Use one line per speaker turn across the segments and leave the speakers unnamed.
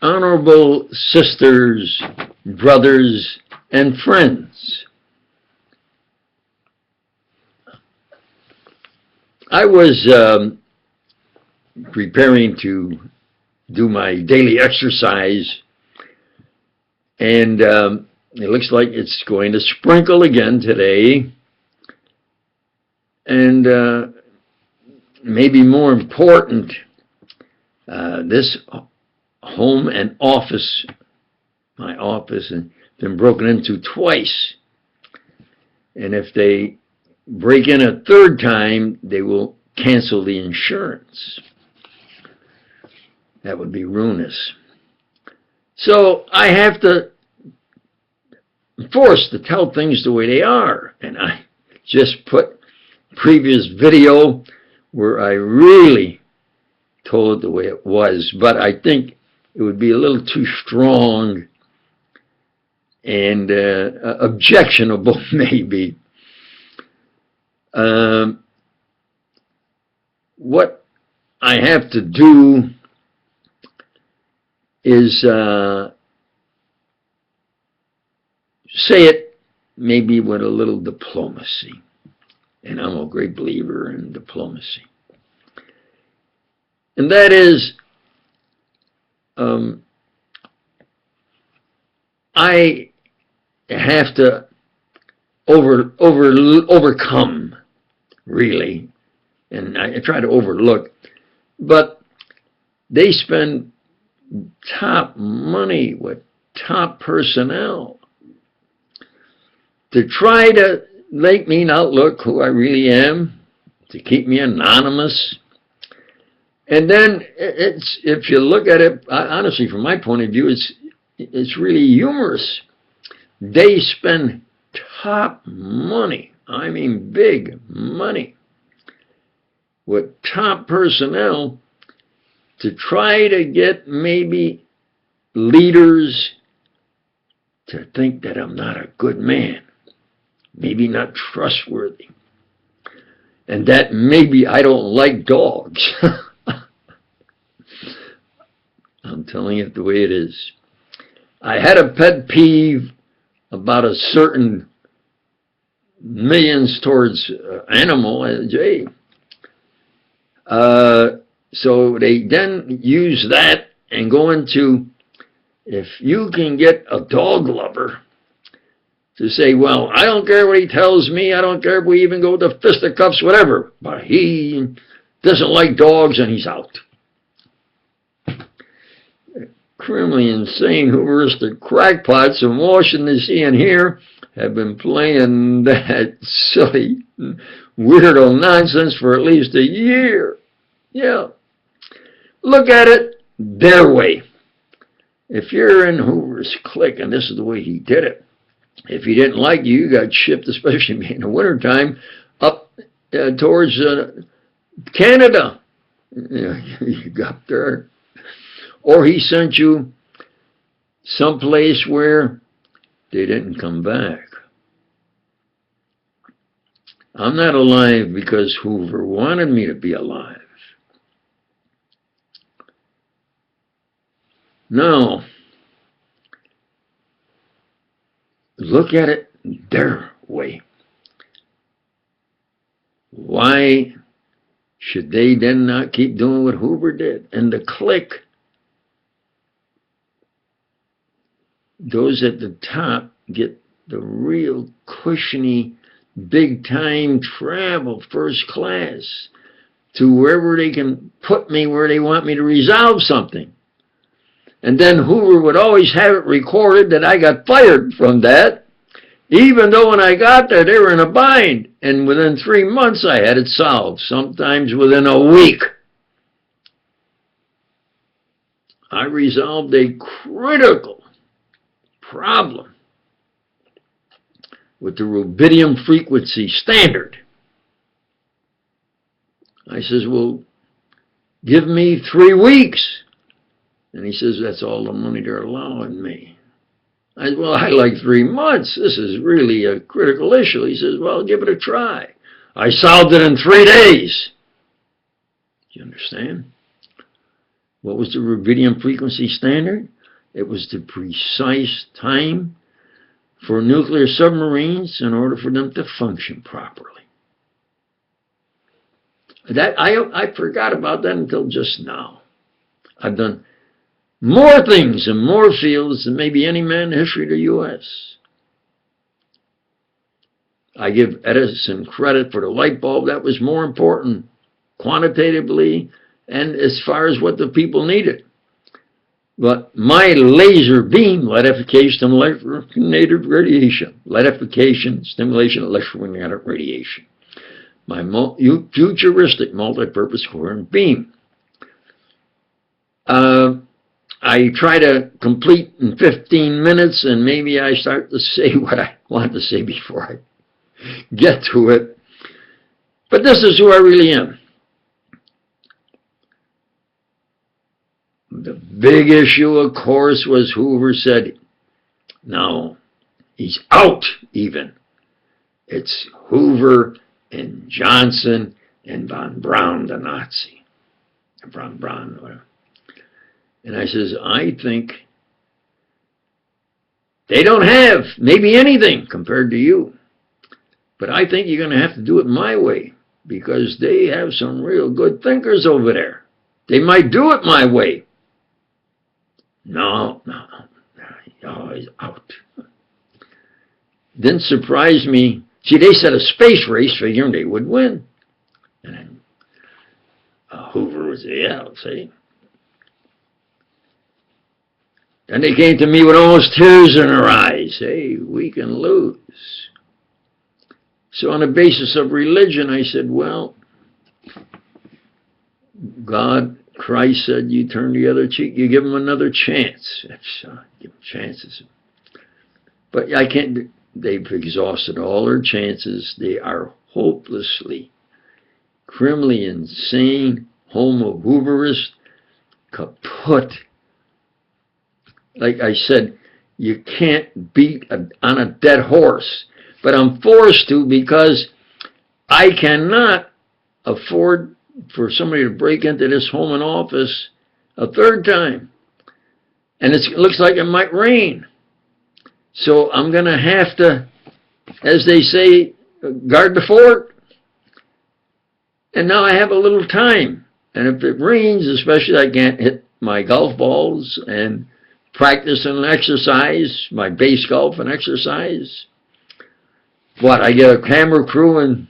honorable sisters, brothers, and friends. I was preparing to do my daily exercise, and it looks like it's going to sprinkle again today. And maybe more important, this home and office, my office, has been broken into twice. And if they break in a third time, they will cancel the insurance. That would be ruinous. So I have to forced to tell things the way they are. And I just put previous video where I really told it the way it was, but I think it would be a little too strong and objectionable, maybe. What I have to do is say it maybe with a little diplomacy. And I'm a great believer in diplomacy. And that is, I have to overcome, really, and I try to overlook, but they spend top money with top personnel to try to make me not look who I really am, to keep me anonymous. And then it's, if you look at it, honestly, from my point of view, it's really humorous. They spend top money, I mean big money, with top personnel to try to get maybe leaders to think that I'm not a good man, maybe not trustworthy, and that maybe I don't like dogs. I'm telling it the way it is. I had a pet peeve about a certain millions towards animal, Jay. So they then use that and go into, if you can get a dog lover to say, well, I don't care what he tells me, I don't care if we even go to fisticuffs, whatever, but he doesn't like dogs and he's out. Criminally insane Hoover-istic crackpots in Washington, D.C. and here have been playing that silly, weirdo nonsense for at least a year. Yeah. Look at it their way. If you're in Hoover's clique, and this is the way he did it, if he didn't like you, you got shipped, especially in the wintertime, up towards Canada. You got there. Or he sent you someplace where they didn't come back. I'm not alive because Hoover wanted me to be alive. No. Look at it their way. Why should they then not keep doing what Hoover did? And the clique, those at the top get the real cushiony, big-time travel, first class, to wherever they can put me where they want me to resolve something. And then Hoover would always have it recorded that I got fired from that, even though when I got there, they were in a bind. And within 3 months, I had it solved, sometimes within a week. I resolved a critical problem with the rubidium frequency standard. I says, well, give me 3 weeks. And he says, that's all the money they're allowing me. I said, well, I like 3 months. This is really a critical issue. He says, well, give it a try. I solved it in 3 days. Do you understand? What was the rubidium frequency standard? It was the precise time for nuclear submarines in order for them to function properly. That I forgot about that until just now. I've done more things in more fields than maybe any man in the history of the U.S. I give Edison credit for the light bulb. That was more important quantitatively and as far as what the people needed. But my laser beam, lightification, electromagnetic radiation, lightification, stimulation, electromagnetic radiation. My futuristic multi-purpose coherent beam. I try to complete in 15 minutes, and maybe I start to say what I want to say before I get to it. But this is who I really am. The big issue, of course, was Hoover said, no, he's out even. It's Hoover and Johnson and von Braun, the Nazi. Von Braun, whatever. And I says, I think they don't have maybe anything compared to you. But I think you're going to have to do it my way because they have some real good thinkers over there. They might do it my way. No, he's out. Didn't surprise me. See, they set a space race figuring they would win. And then Hoover was, yeah, see. Then they came to me with almost tears in their eyes. Hey, we can lose. So on the basis of religion, I said, well, God, Christ said, you turn the other cheek, you give them another chance. Give them chances. But I can't, they've exhausted all their chances. They are hopelessly, criminally insane, homo Hooverist, kaput. Like I said, you can't beat on a dead horse. But I'm forced to because I cannot afford for somebody to break into this home and office a third time. And it looks like it might rain. So I'm going to have to, as they say, guard the fort. And now I have a little time. And if it rains, especially, I can't hit my golf balls and practice and exercise, my base golf and exercise. What, I get a camera crew and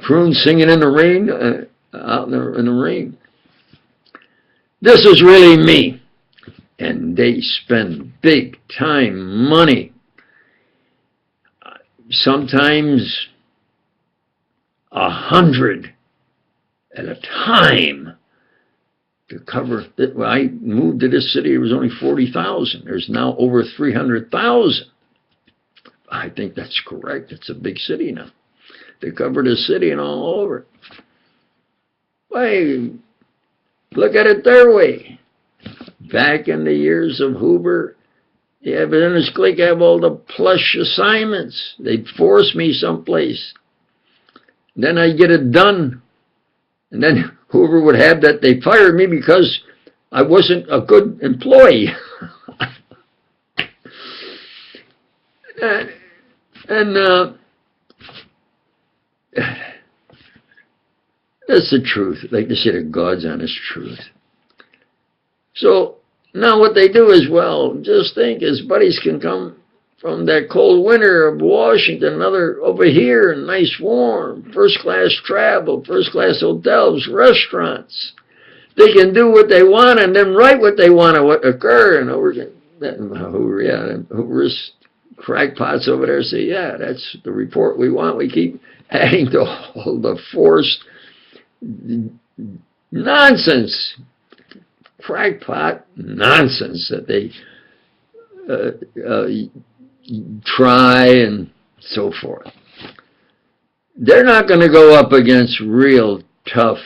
croon singing in the rain, out in the rain. This is really me. And they spend big time money. Sometimes 100 at a time to cover it. When I moved to this city, it was only 40,000. There's now over 300,000. I think that's correct. It's a big city now. They cover the city and all over. Why, look at it their way. Back in the years of Hoover, the evidence clique have all the plush assignments. They'd force me someplace. Then I'd get it done. And then Hoover would have that they fired me because I wasn't a good employee. That's the truth. Like they say, the God's honest truth. So now what they do is, well, just think his buddies can come from that cold winter of Washington, another over here, nice warm, first-class travel, first-class hotels, restaurants. They can do what they want and then write what they want to what occur. And Hoover's crackpots over there say, yeah, that's the report we want. We keep adding to all the forced nonsense, crackpot nonsense that they try and so forth. They're not going to go up against real tough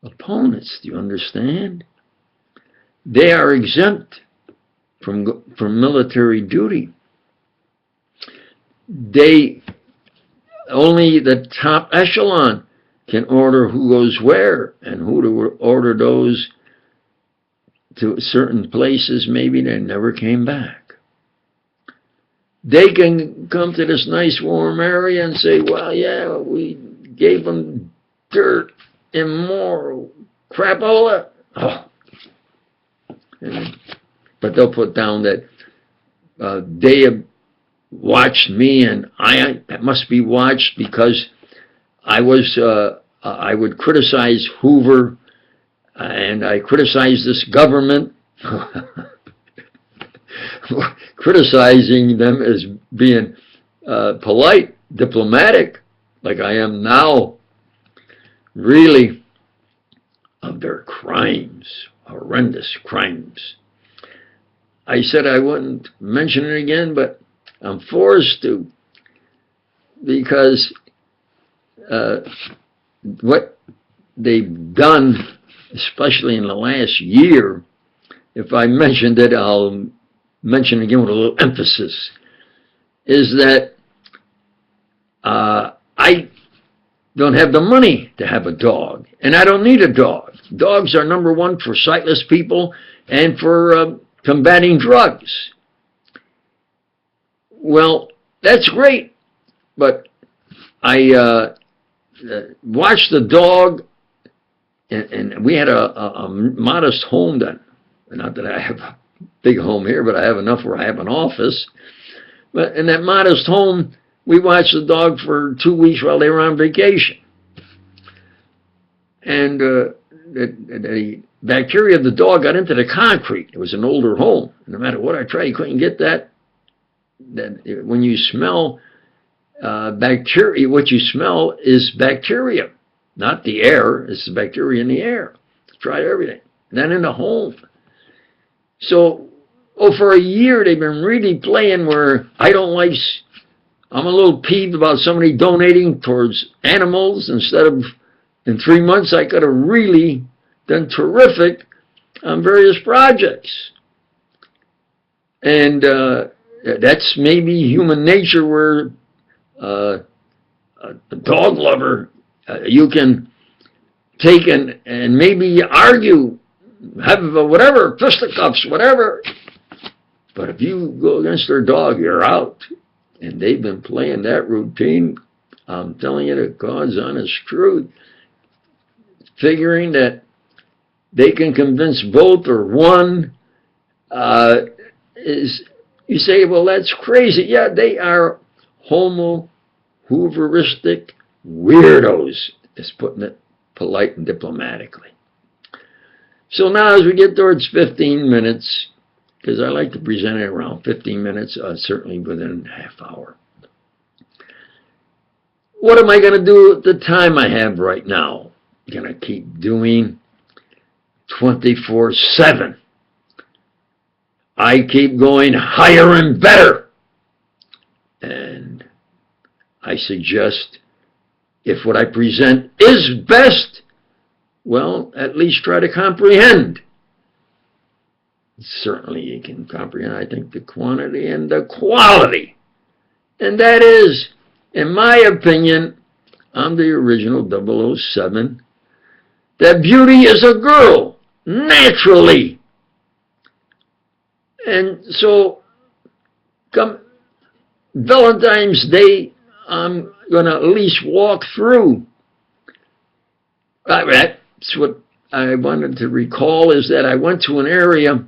opponents. Do you understand? They are exempt from military duty. They only the top echelon can order who goes where and who to order those to certain places, maybe they never came back. They can come to this nice warm area and say, well, yeah, we gave them dirt, immoral, crapola. Oh. But they'll put down that they have watched me, and I must be watched because I would criticize Hoover, and I criticized this government, criticizing them as being polite, diplomatic, like I am now, really, of their crimes, horrendous crimes. I said I wouldn't mention it again, but I'm forced to, because what they've done, especially in the last year, if I mentioned it, I'll mention it again with a little emphasis, is that I don't have the money to have a dog, and I don't need a dog. Dogs are number one for sightless people and for combating drugs. Well, that's great, but I watched the dog, and we had a modest home then. Not that I have a big home here, but I have enough where I have an office. But in that modest home, we watched the dog for 2 weeks while they were on vacation. And the bacteria of the dog got into the concrete. It was an older home. No matter what I tried, you couldn't get that. When you smell bacteria, what you smell is bacteria, not the air. It's the bacteria in the air. Tried everything. And then in the home. So, for a year they've been really playing where I'm a little peeved about somebody donating towards animals instead of, in 3 months I could have really done terrific on various projects. And that's maybe human nature, where a dog lover, you can take and maybe argue, have whatever, fisticuffs, whatever. But if you go against their dog, you're out. And they've been playing that routine. I'm telling you the God's honest truth. Figuring that they can convince both or one is, you say, well, that's crazy. Yeah, they are Hoover-istic weirdos, is putting it polite and diplomatically. So now as we get towards 15 minutes, because I like to present it around 15 minutes, certainly within a half hour. What am I going to do at the time I have right now? I'm going to keep doing 24/7. I keep going higher and better. And I suggest, if what I present is best, well, at least try to comprehend. Certainly you can comprehend, I think, the quantity and the quality. And that is, in my opinion, I'm the original 007, that beauty is a girl, naturally. And so, come Valentine's Day, I'm going to at least walk through. That's what I wanted to recall, is that I went to an area,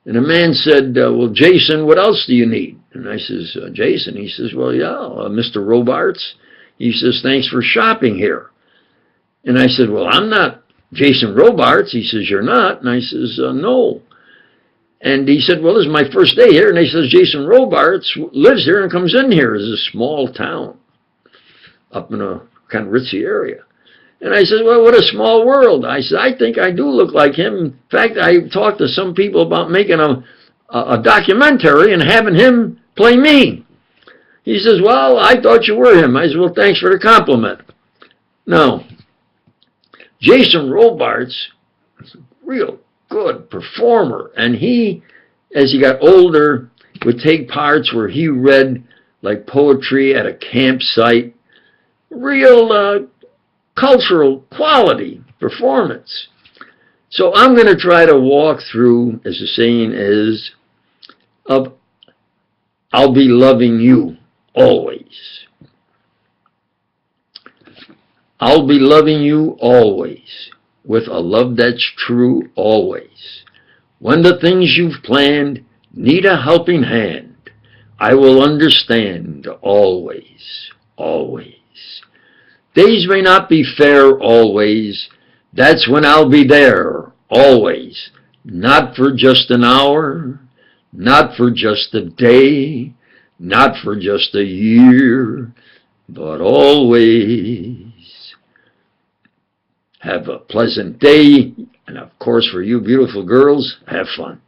and a man said, well, Jason, what else do you need? And I says, Jason? He says, well, yeah, Mr. Robarts. He says, thanks for shopping here. And I said, well, I'm not Jason Robarts. He says, you're not. And I says, no. And he said, well, this is my first day here. And he says, Jason Robarts lives here and comes in here. It's a small town up in a kind of ritzy area. And I said, well, what a small world. I said, I think I do look like him. In fact, I talked to some people about making a documentary and having him play me. He says, well, I thought you were him. I said, well, thanks for the compliment. No. Jason Robarts was a real good performer. And he, as he got older, would take parts where he read like poetry at a campsite. Real cultural quality performance. So I'm going to try to walk through, as the saying is, of I'll be loving you always. I'll be loving you always, with a love that's true always. When the things you've planned need a helping hand, I will understand always, always. Days may not be fair always, that's when I'll be there always. Not for just an hour, not for just a day, not for just a year, but always. Have a pleasant day, and of course for you beautiful girls, have fun.